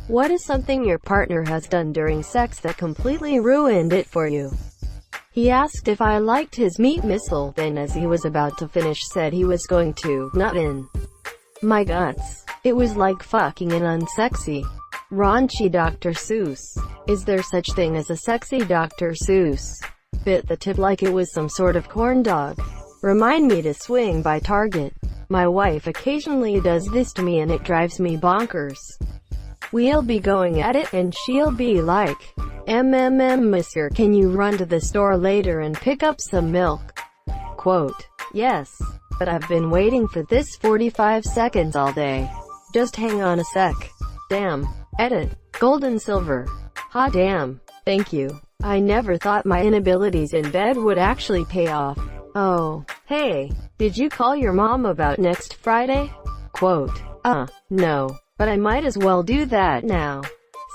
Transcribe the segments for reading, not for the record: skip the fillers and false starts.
What is something your partner has done during sex that completely ruined it for you? He asked if I liked his meat missile, then as he was about to finish said he was going to nut in my guts. It was like fucking an unsexy, raunchy Dr. Seuss. Is there such thing as a sexy Dr. Seuss? Bit the tip like it was some sort of corn dog. Remind me to swing by Target. My wife occasionally does this to me and it drives me bonkers. We'll be going at it and she'll be like, monsieur, can you run to the store later and pick up some milk? Quote, yes, but I've been waiting for this 45 seconds all day. Just hang on a sec. Damn. Edit. Gold and silver. Ha damn. Thank you. I never thought my inabilities in bed would actually pay off. Oh, hey, did you call your mom about next Friday? Quote, no, but I might as well do that now,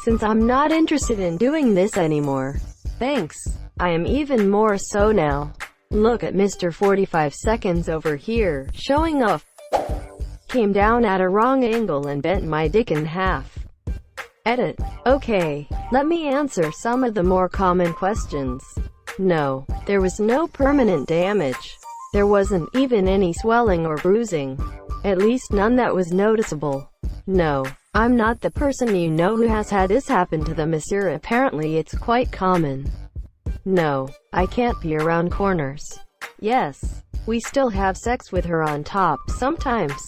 since I'm not interested in doing this anymore. Thanks. I am even more so now. Look at Mr. 45 seconds over here, showing off. Came down at a wrong angle and bent my dick in half. Edit. Okay, let me answer some of the more common questions. No, there was no permanent damage. There wasn't even any swelling or bruising. At least none that was noticeable. No, I'm not the person you know who has had this happen to them, monsieur. Apparently it's quite common. No, I can't be around corners. Yes, we still have sex with her on top sometimes.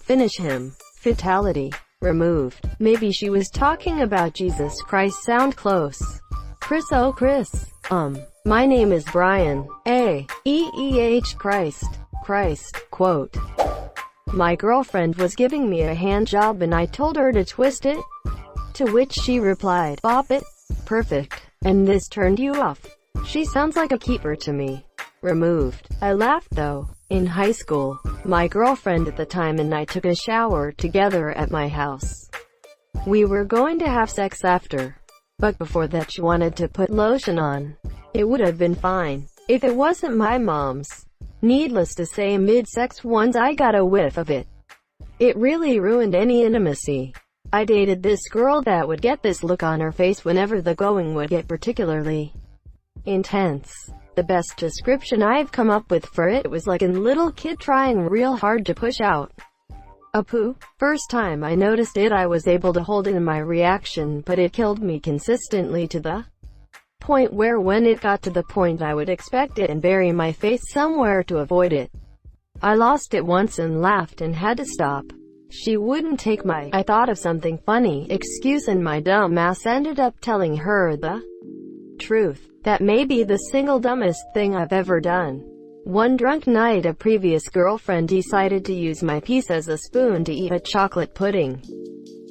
Finish him. Fatality. Removed. Maybe she was talking about Jesus Christ. Sound close. Chris. Oh Chris. My name is Brian. Christ. Quote. My girlfriend was giving me a hand job and I told her to twist it. To which she replied, bop it. Perfect. And this turned you off. She sounds like a keeper to me. Removed. I laughed though. In high school, my girlfriend at the time and I took a shower together at my house. We were going to have sex after, but before that she wanted to put lotion on. It would have been fine if it wasn't my mom's. Needless to say, mid-sex once I got a whiff of it, it really ruined any intimacy. I dated this girl that would get this look on her face whenever the going would get particularly intense. The best description I've come up with for it was like a little kid trying real hard to push out a poo. First time I noticed it, I was able to hold in my reaction, but it killed me consistently to the point where when it got to the point I would expect it and bury my face somewhere to avoid it. I lost it once and laughed and had to stop. She wouldn't take my "I thought of something funny" excuse, and my dumb ass ended up telling her the truth. That may be the single dumbest thing I've ever done. One drunk night, a previous girlfriend decided to use my piece as a spoon to eat a chocolate pudding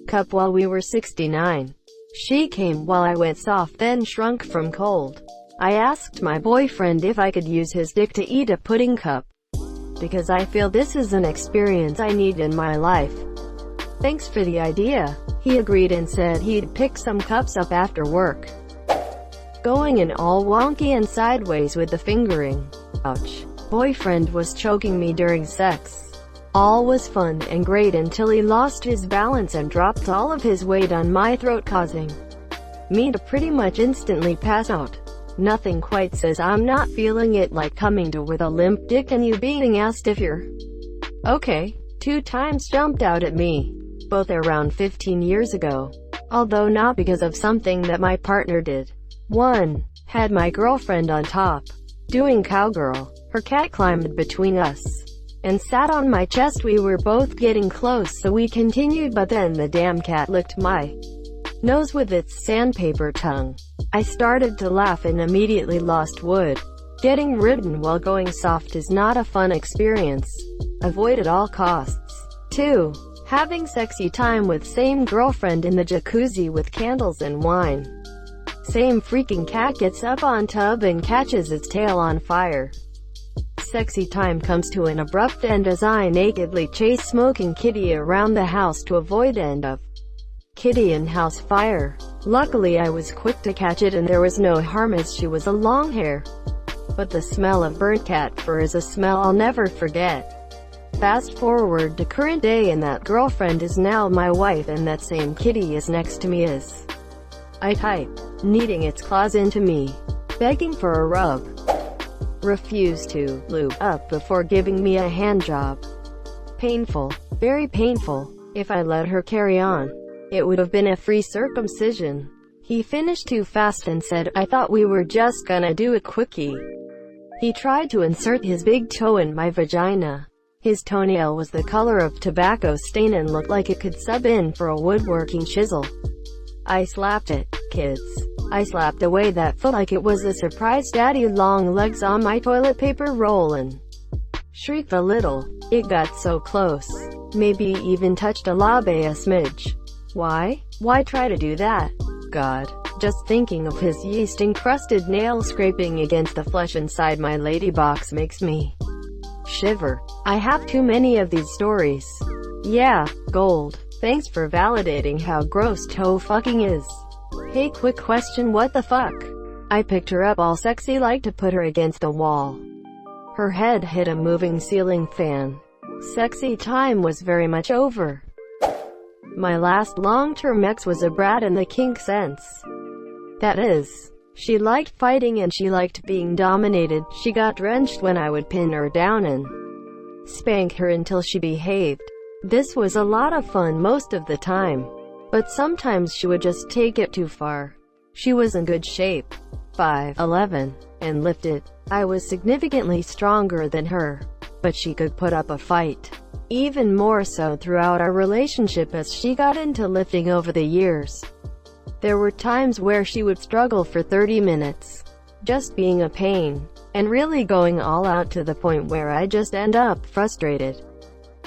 cup while we were 69. She came while I went soft, then shrunk from cold. I asked my boyfriend if I could use his dick to eat a pudding cup, because I feel this is an experience I need in my life. Thanks for the idea. He agreed and said he'd pick some cups up after work. Going in all wonky and sideways with the fingering. Ouch. Boyfriend was choking me during sex. All was fun and great until he lost his balance and dropped all of his weight on my throat, causing me to pretty much instantly pass out. Nothing quite says I'm not feeling it like coming to with a limp dick and you being asked if you're okay. 2 times jumped out at me, both around 15 years ago, although not because of something that my partner did. 1. Had my girlfriend on top, doing cowgirl. Her cat climbed between us and sat on my chest. We were both getting close, so we continued, but then the damn cat licked my nose with its sandpaper tongue. I started to laugh and immediately lost wood. Getting ridden while going soft is not a fun experience. Avoid at all costs. 2. Having sexy time with same girlfriend in the jacuzzi with candles and wine. Same freaking cat gets up on tub and catches its tail on fire. Sexy time comes to an abrupt end as I nakedly chase smoking kitty around the house to avoid end of kitty and house fire. Luckily I was quick to catch it and there was no harm as she was a long hair. But the smell of burnt cat fur is a smell I'll never forget. Fast forward to current day and that girlfriend is now my wife and that same kitty is next to me is. I type, kneading its claws into me, begging for a rub. Refuse to lube up before giving me a hand job. Painful, very painful. If I let her carry on, it would have been a free circumcision. He finished too fast and said, I thought we were just gonna do a quickie. He tried to insert his big toe in my vagina. His toenail was the color of tobacco stain and looked like it could sub in for a woodworking chisel. I slapped it, kids. I slapped away that foot like it was a surprise daddy long legs on my toilet paper roll and shrieked a little. It got so close. Maybe even touched a labia a smidge. Why? Why try to do that? God. Just thinking of his yeast-encrusted nail scraping against the flesh inside my lady box makes me shiver. I have too many of these stories. Yeah, gold. Thanks for validating how gross toe fucking is. Hey, quick question, what the fuck? I picked her up all sexy like to put her against the wall. Her head hit a moving ceiling fan. Sexy time was very much over. My last long-term ex was a brat in the kink sense. That is, she liked fighting and she liked being dominated. She got drenched when I would pin her down and spank her until she behaved. This was a lot of fun most of the time, but sometimes she would just take it too far. She was in good shape, 5'11", and lifted. I was significantly stronger than her, but she could put up a fight. Even more so throughout our relationship as she got into lifting over the years. There were times where she would struggle for 30 minutes, just being a pain, and really going all out to the point where I just end up frustrated,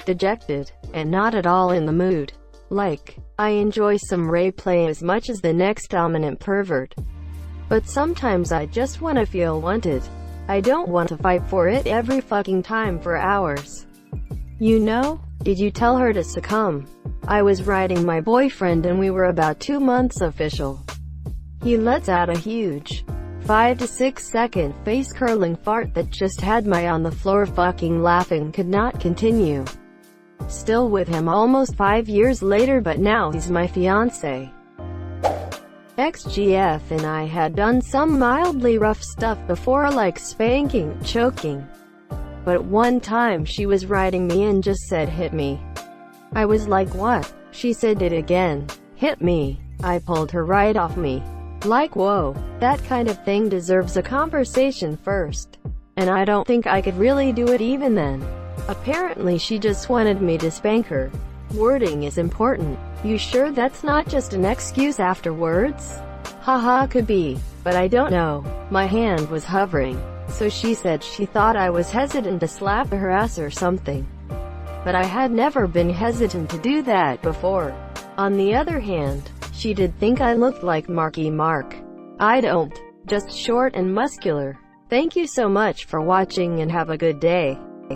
dejected, and not at all in the mood. Like, I enjoy some Ray play as much as the next dominant pervert. But sometimes I just want to feel wanted. I don't want to fight for it every fucking time for hours. You know? Did you tell her to succumb? I was riding my boyfriend and we were about 2 months official. He lets out a huge 5 to 6 second face-curling fart that just had my on the floor fucking laughing could not continue. Still with him almost 5 years later, but now he's my fiancé. XGF and I had done some mildly rough stuff before like spanking, choking. But one time she was riding me and just said hit me. I was like what? She said it again. Hit me. I pulled her right off me. Like whoa, that kind of thing deserves a conversation first. And I don't think I could really do it even then. Apparently she just wanted me to spank her. Wording is important. You sure that's not just an excuse afterwards? Haha, could be, but I don't know. My hand was hovering, so she said she thought I was hesitant to slap her ass or something. But I had never been hesitant to do that before. On the other hand, she did think I looked like Marky Mark. I don't. Just short and muscular. Thank you so much for watching and have a good day.